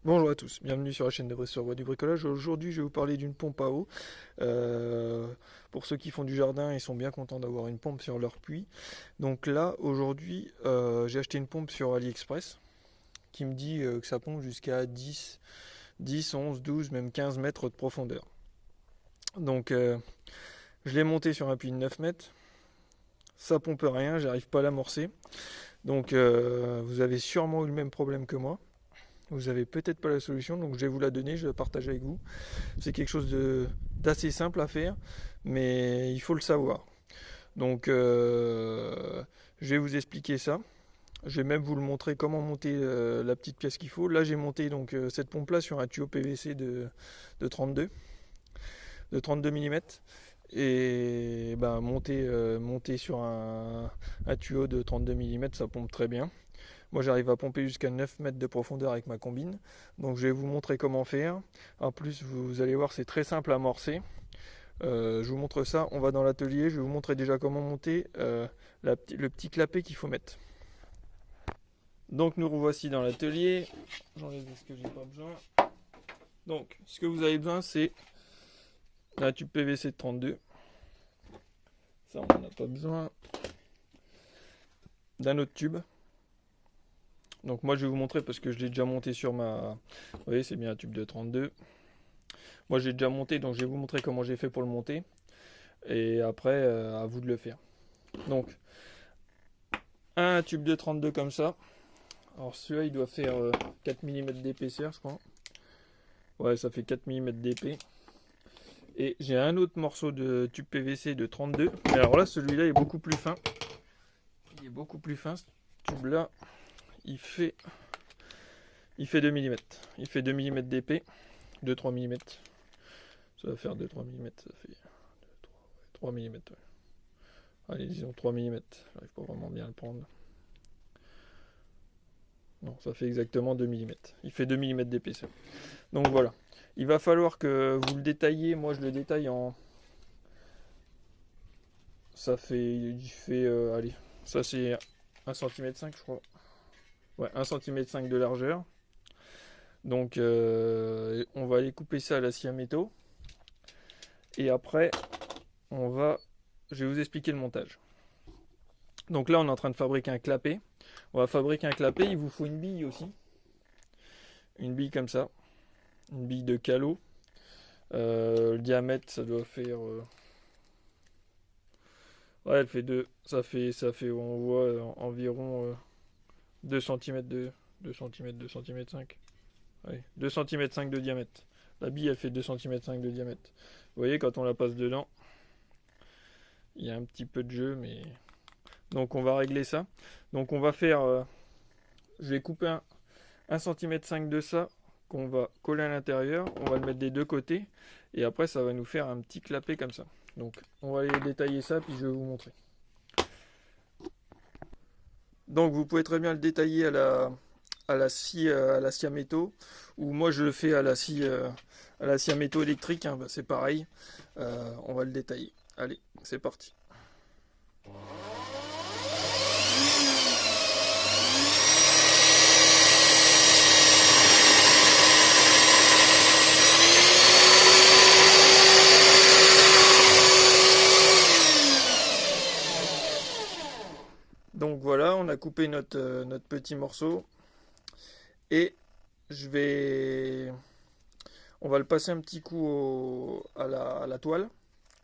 Bonjour à tous, bienvenue sur la chaîne de Brice sur Voie du bricolage. Aujourd'hui, je vais vous parler d'une pompe à eau. Euh, pour ceux qui font du jardin, ils sont bien contents d'avoir une pompe sur leur puits. Donc là, aujourd'hui, j'ai acheté une pompe sur AliExpress qui me dit que ça pompe jusqu'à 10, 11, 12, même 15 mètres de profondeur. Donc, je l'ai monté sur un puits de 9 mètres. Ça pompe rien, j'arrive pas à l'amorcer. Donc, vous avez sûrement eu le même problème que moi. Vous avez peut-être pas la solution, donc je vais vous la donner, je vais la partager avec vous. C'est quelque chose d'assez simple à faire, mais il faut le savoir. Donc je vais vous expliquer ça. Je vais même vous le montrer comment monter la petite pièce qu'il faut. Là j'ai monté donc cette pompe là sur un tuyau PVC de 32 mm. Et ben, monter sur un tuyau de 32 mm, ça pompe très bien. Moi j'arrive à pomper jusqu'à 9 mètres de profondeur avec ma combine. Donc je vais vous montrer comment faire. En plus vous allez voir, c'est très simple à amorcer. Je vous montre ça, on va dans l'atelier, je vais vous montrer déjà comment monter le petit clapet qu'il faut mettre. Donc nous revoici dans l'atelier. J'enlève ce que j'ai pas besoin. Donc ce que vous avez besoin, c'est un tube PVC de 32. Ça on n'en a pas besoin. D'un autre tube. Donc moi je vais vous montrer parce que je l'ai déjà monté sur ma... Vous voyez, c'est bien un tube de 32. Moi j'ai déjà monté, donc je vais vous montrer comment j'ai fait pour le monter. Et après, à vous de le faire. Donc, un tube de 32 comme ça. Alors celui-là il doit faire 4 mm d'épaisseur, je crois. Ouais, ça fait 4 mm d'épais. Et j'ai un autre morceau de tube PVC de 32. Mais alors là, celui-là est beaucoup plus fin. Il est beaucoup plus fin, ce tube-là. Il fait 2 mm. Il fait 2 mm d'épais. 2-3 mm. Ça va faire 2-3 mm. Ça fait 3 mm. Ouais. Allez, disons 3 mm. J'arrive pas vraiment bien à le prendre. Non, ça fait exactement 2 mm. Il fait 2 mm d'épaisseur. Donc voilà. Il va falloir que vous le détaillez. Moi, je le détaille en... Ça fait... Il fait... allez, ça c'est 1,5 cm, je crois. Ouais, 1,5 cm de largeur. Donc, on va aller couper ça à la scie à métaux. Et après, je vais vous expliquer le montage. Donc là, on est en train de fabriquer un clapet. On va fabriquer un clapet. Il vous faut une bille aussi. Une bille comme ça. Une bille de calot. Le diamètre, ça doit faire... Ouais, elle fait 2. Ça fait, on voit environ 2 cm 2 cm, 2 cm 5. Ouais, 2 cm 5 de diamètre. La bille, elle fait 2 cm 5 de diamètre. Vous voyez, quand on la passe dedans, il y a un petit peu de jeu, mais... Donc on va régler ça. Donc on va faire... je vais couper 1 cm 5 de ça, qu'on va coller à l'intérieur. On va le mettre des deux côtés. Et après, ça va nous faire un petit clapet comme ça. Donc on va aller détailler ça, puis je vais vous montrer. Donc vous pouvez très bien le détailler à la scie à métaux, ou moi je le fais à la scie à métaux électrique, hein, bah, c'est pareil. On va le détailler. Allez, c'est parti. Donc voilà, on a coupé notre petit morceau. Et on va le passer un petit coup à la toile.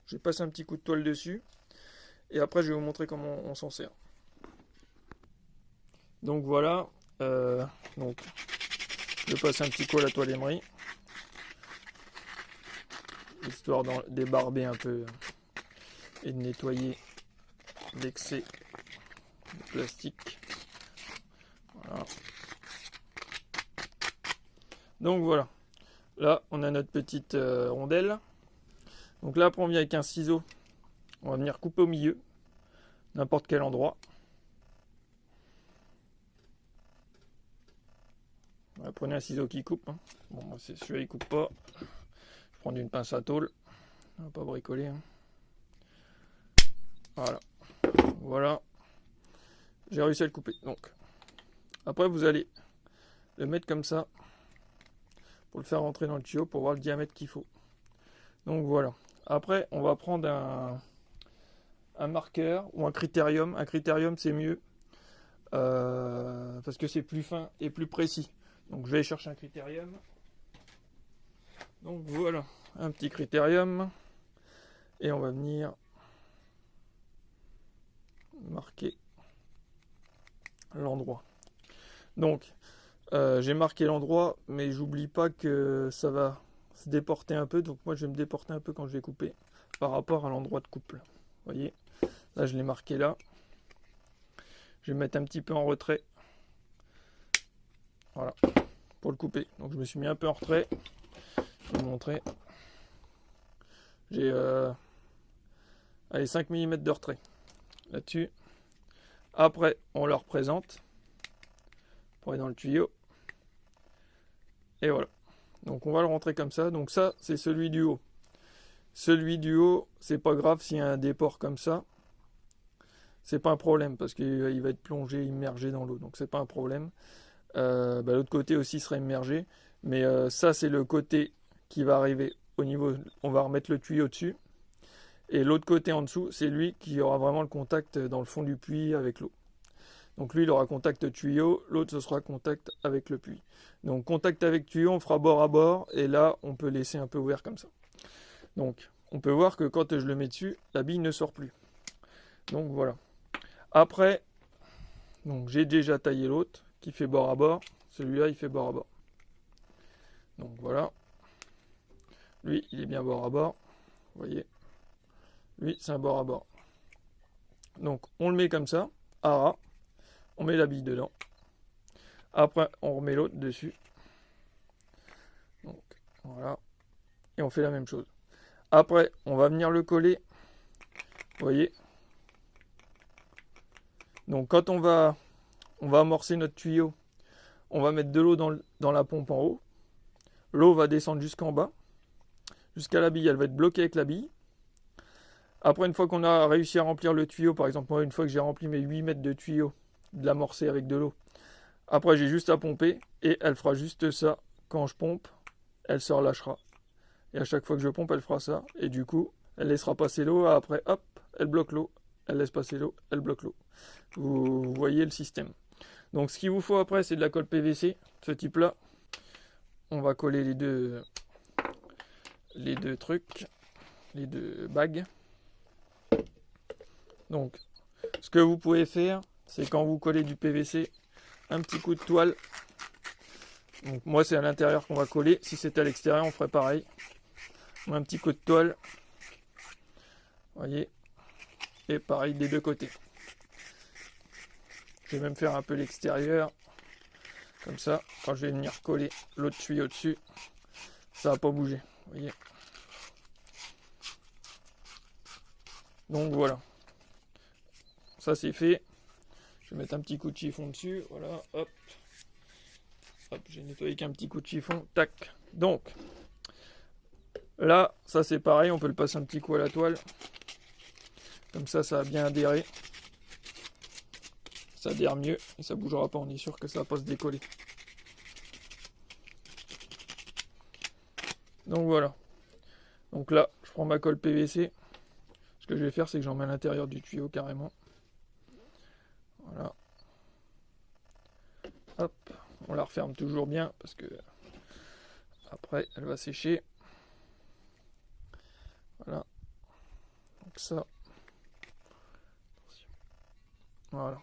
Je vais passer un petit coup de toile dessus. Et après, je vais vous montrer comment on s'en sert. Donc voilà. Donc, je vais passer un petit coup à la toile émery. Histoire de débarber un peu et de nettoyer l'excès de plastique. Voilà. Donc voilà. Là, on a notre petite rondelle. Donc là, après, on vient avec un ciseau. On va venir couper au milieu. N'importe quel endroit. Prenez un ciseau qui coupe. Hein. Bon, moi, c'est celui-là, il coupe pas. Je vais prendre une pince à tôle. On va pas bricoler. Hein. Voilà. Voilà. J'ai réussi à le couper. Donc, après, vous allez le mettre comme ça. pour le faire rentrer dans le tuyau pour voir le diamètre qu'il faut. Donc voilà. Après, on va prendre un marqueur ou un critérium. Un critérium, c'est mieux parce que c'est plus fin et plus précis. Donc je vais chercher un critérium. Donc voilà, un petit critérium. Et on va venir marquer l'endroit. Donc j'ai marqué l'endroit, mais j'oublie pas que ça va se déporter un peu. Donc moi je vais me déporter un peu quand je vais couper par rapport à l'endroit de coupe. Vous voyez, là je l'ai marqué là. Je vais mettre un petit peu en retrait. Voilà, pour le couper. Donc je me suis mis un peu en retrait. Je vais vous montrer. J'ai 5 mm de retrait là-dessus. Après, on le représente pour aller dans le tuyau. Et voilà. Donc on va le rentrer comme ça. Donc ça, c'est celui du haut. Celui du haut, c'est pas grave s'il y a un déport comme ça. C'est pas un problème parce qu'il va être plongé, immergé dans l'eau. Donc c'est pas un problème. L'autre côté aussi sera immergé. Mais ça, c'est le côté qui va arriver au niveau. On va remettre le tuyau dessus. Et l'autre côté en dessous, c'est lui qui aura vraiment le contact dans le fond du puits avec l'eau. Donc lui, il aura contact tuyau, l'autre, ce sera contact avec le puits. Donc contact avec tuyau, on fera bord à bord, et là, on peut laisser un peu ouvert comme ça. Donc, on peut voir que quand je le mets dessus, la bille ne sort plus. Donc voilà. Après, donc j'ai déjà taillé l'autre, qui fait bord à bord. Celui-là, il fait bord à bord. Donc voilà. Lui, il est bien bord à bord. Vous voyez. Lui, c'est un bord à bord. Donc, on le met comme ça, à ras. On met la bille dedans. Après, on remet l'autre dessus. Donc, voilà. Et on fait la même chose. Après, on va venir le coller. Vous voyez. Donc, quand on va amorcer notre tuyau, on va mettre de l'eau dans la pompe en haut. L'eau va descendre jusqu'en bas. Jusqu'à la bille. Elle va être bloquée avec la bille. Après, une fois qu'on a réussi à remplir le tuyau, par exemple, moi, une fois que j'ai rempli mes 8 mètres de tuyau, de l'amorcer avec de l'eau, après, j'ai juste à pomper et elle fera juste ça. Quand je pompe, elle se relâchera. Et à chaque fois que je pompe, elle fera ça. Et du coup, elle laissera passer l'eau. Après, hop, elle bloque l'eau. Elle laisse passer l'eau. Elle bloque l'eau. Vous voyez le système. Donc, ce qu'il vous faut après, c'est de la colle PVC. Ce type-là. On va coller les deux trucs. Les deux bagues. Donc, ce que vous pouvez faire, c'est quand vous collez du PVC, un petit coup de toile. Donc moi, c'est à l'intérieur qu'on va coller. Si c'était à l'extérieur, on ferait pareil. Un petit coup de toile. Vous voyez. Et pareil des deux côtés. Je vais même faire un peu l'extérieur. Comme ça, quand je vais venir coller l'autre tuyau dessus, ça va pas bouger. Vous voyez. Donc voilà. Ça c'est fait. Je vais mettre un petit coup de chiffon dessus. Voilà, hop. Hop, j'ai nettoyé avec un petit coup de chiffon. Tac. Donc, là, ça c'est pareil. On peut le passer un petit coup à la toile. Comme ça, ça va bien adhérer. Ça adhère mieux et ça bougera pas. On est sûr que ça va pas se décoller. Donc voilà. Donc là, je prends ma colle PVC. Ce que je vais faire, c'est que j'en mets à l'intérieur du tuyau carrément. Voilà. Hop, on la referme toujours bien parce que après elle va sécher. Voilà. Donc ça. Voilà.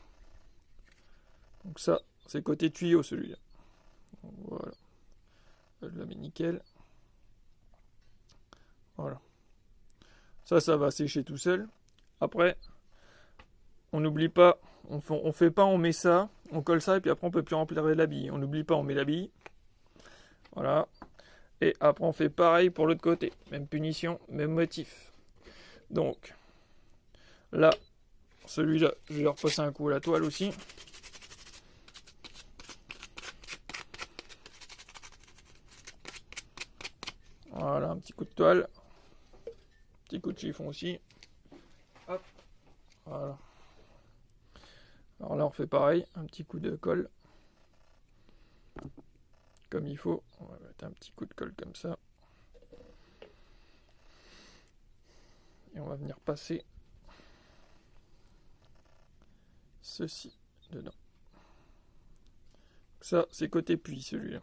Donc ça, c'est côté tuyau celui-là. Voilà. Je la mets nickel. Voilà. Ça va sécher tout seul. Après, on n'oublie pas, on fait pas, on met ça, on colle ça et puis après on peut plus remplir la bille. On n'oublie pas, on met la bille. Voilà. Et après on fait pareil pour l'autre côté. Même punition, même motif. Donc, là, celui-là, je vais leur passer un coup à la toile aussi. Voilà, un petit coup de toile. Petit coup de chiffon aussi. Hop. Voilà. Alors là, on fait pareil. Un petit coup de colle. Comme il faut. On va mettre mettre un petit coup de colle comme ça. Et on va venir passer ceci dedans. Ça, c'est côté puits, celui-là.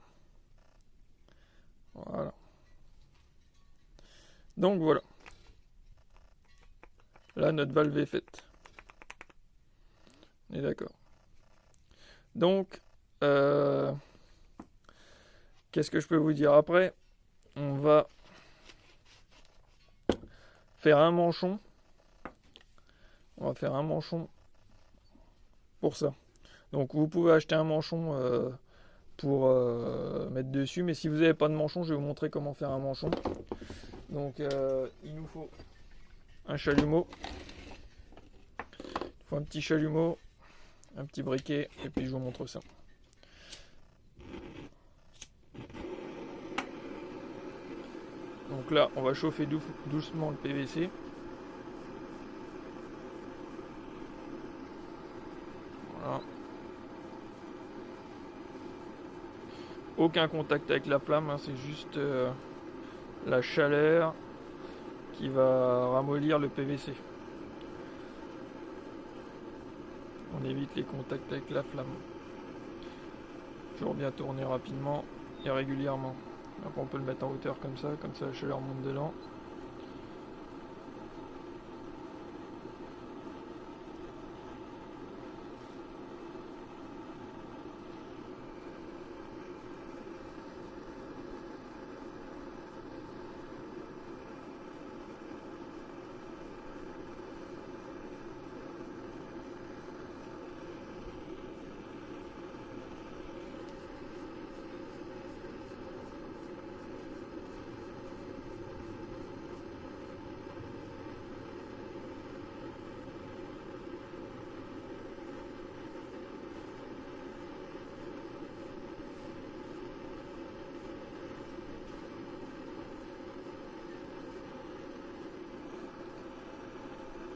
Voilà. Donc voilà. Là, notre valve est faite. On est d'accord. Donc, qu'est-ce que je peux vous dire après? On va faire un manchon. On va faire un manchon pour ça. Donc vous pouvez acheter un manchon pour mettre dessus, mais si vous n'avez pas de manchon, je vais vous montrer comment faire un manchon. Donc il nous faut un chalumeau. Il faut un petit chalumeau, un petit briquet, et puis je vous montre ça. Donc là, on va chauffer doucement le PVC. Voilà. Aucun contact avec la flamme, hein, c'est juste la chaleur qui va ramollir le PVC. On évite les contacts avec la flamme. Toujours bien tourner rapidement et régulièrement. Après on peut le mettre en hauteur comme ça la chaleur monte dedans.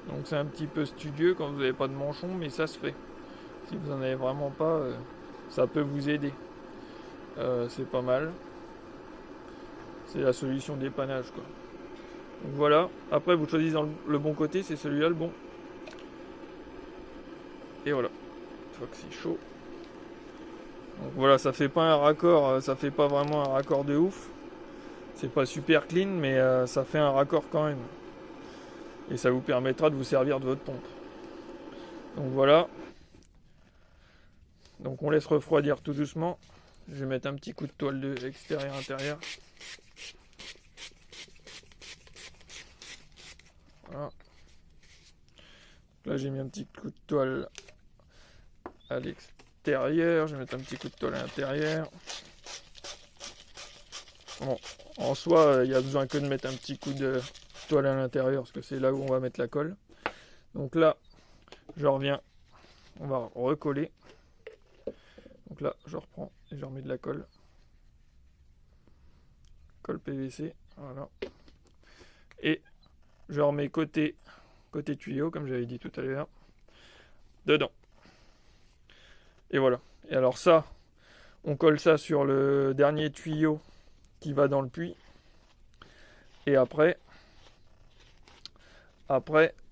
Donc c'est un petit peu studieux quand vous n'avez pas de manchon, mais ça se fait. Si vous n'en avez vraiment pas, ça peut vous aider. C'est pas mal. C'est la solution dépannage, quoi. Donc voilà. Après vous choisissez dans le bon côté, c'est celui-là le bon. Et voilà. Une fois que c'est chaud. Donc voilà, ça fait pas un raccord, ça fait pas vraiment un raccord de ouf. C'est pas super clean, mais ça fait un raccord quand même. Et ça vous permettra de vous servir de votre pompe. Donc voilà. Donc on laisse refroidir tout doucement. Je vais mettre un petit coup de toile de extérieur-intérieur. Voilà. Là j'ai mis un petit coup de toile à l'extérieur. Je vais mettre un petit coup de toile à l'intérieur. Bon, en soi, il n'y a besoin que de mettre un petit coup de toile à l'intérieur parce que c'est là où on va mettre la colle. Donc là, je reviens, on va recoller. Donc là, je reprends et je remets de la colle. Colle PVC, voilà. Et je remets côté tuyau, comme j'avais dit tout à l'heure, dedans. Et voilà. Et alors ça, on colle ça sur le dernier tuyau qui va dans le puits. Et après,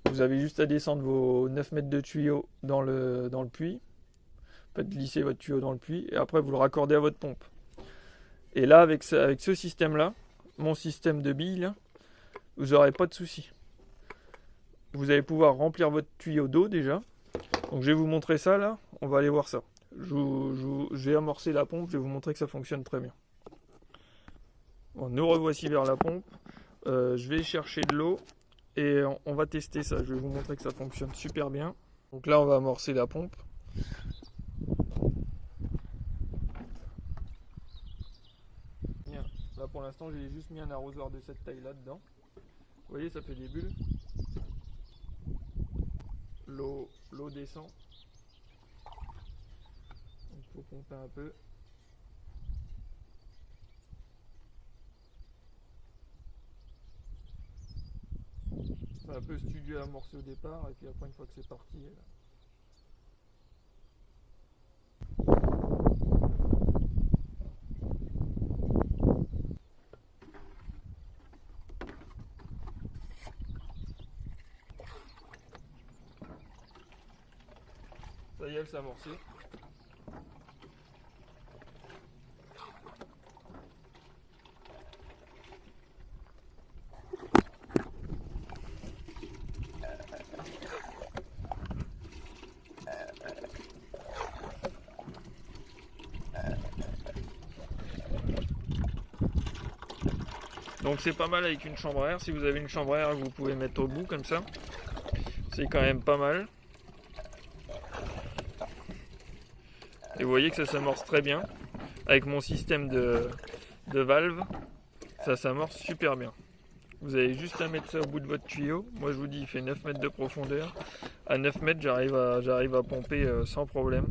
vous avez juste à descendre vos 9 mètres de tuyau dans le puits. Faites glisser votre tuyau dans le puits et après vous le raccordez à votre pompe. Et là, avec ce système-là, mon système de billes, là, vous n'aurez pas de souci. Vous allez pouvoir remplir votre tuyau d'eau déjà. Donc je vais vous montrer ça là, on va aller voir ça. Je vais amorcer la pompe, je vais vous montrer que ça fonctionne très bien. Bon, nous revoici vers la pompe. Je vais chercher de l'eau et on va tester ça. Je vais vous montrer que ça fonctionne super bien. Donc là, on va amorcer la pompe. Là pour l'instant, j'ai juste mis un arrosoir de cette taille là dedans. Vous voyez, ça fait des bulles. L'eau descend. Il faut pomper un peu. C'est un peu studieux à amorcer au départ et puis après une fois que c'est parti. réel s'amorcer. Donc c'est pas mal avec une chambre à air. Si vous avez une chambre à air, vous pouvez mettre au bout comme ça. C'est quand même pas mal. Et vous voyez que ça s'amorce très bien. Avec mon système de valve, ça s'amorce super bien. Vous avez juste à mettre ça au bout de votre tuyau. Moi je vous dis, il fait 9 mètres de profondeur. À 9 mètres, j'arrive à pomper sans problème.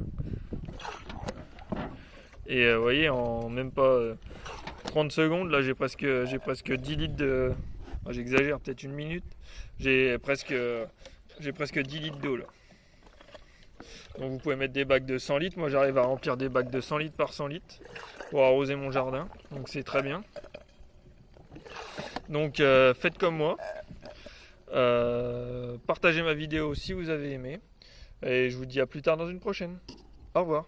Et vous voyez, en même pas 30 secondes, là j'ai presque 10 litres de... J'exagère, peut-être une minute. J'ai presque 10 litres d'eau là. Donc vous pouvez mettre des bacs de 100 litres. Moi j'arrive à remplir des bacs de 100 litres par 100 litres pour arroser mon jardin. Donc c'est très bien. Donc faites comme moi. Partagez ma vidéo si vous avez aimé. Et je vous dis à plus tard dans une prochaine. Au revoir.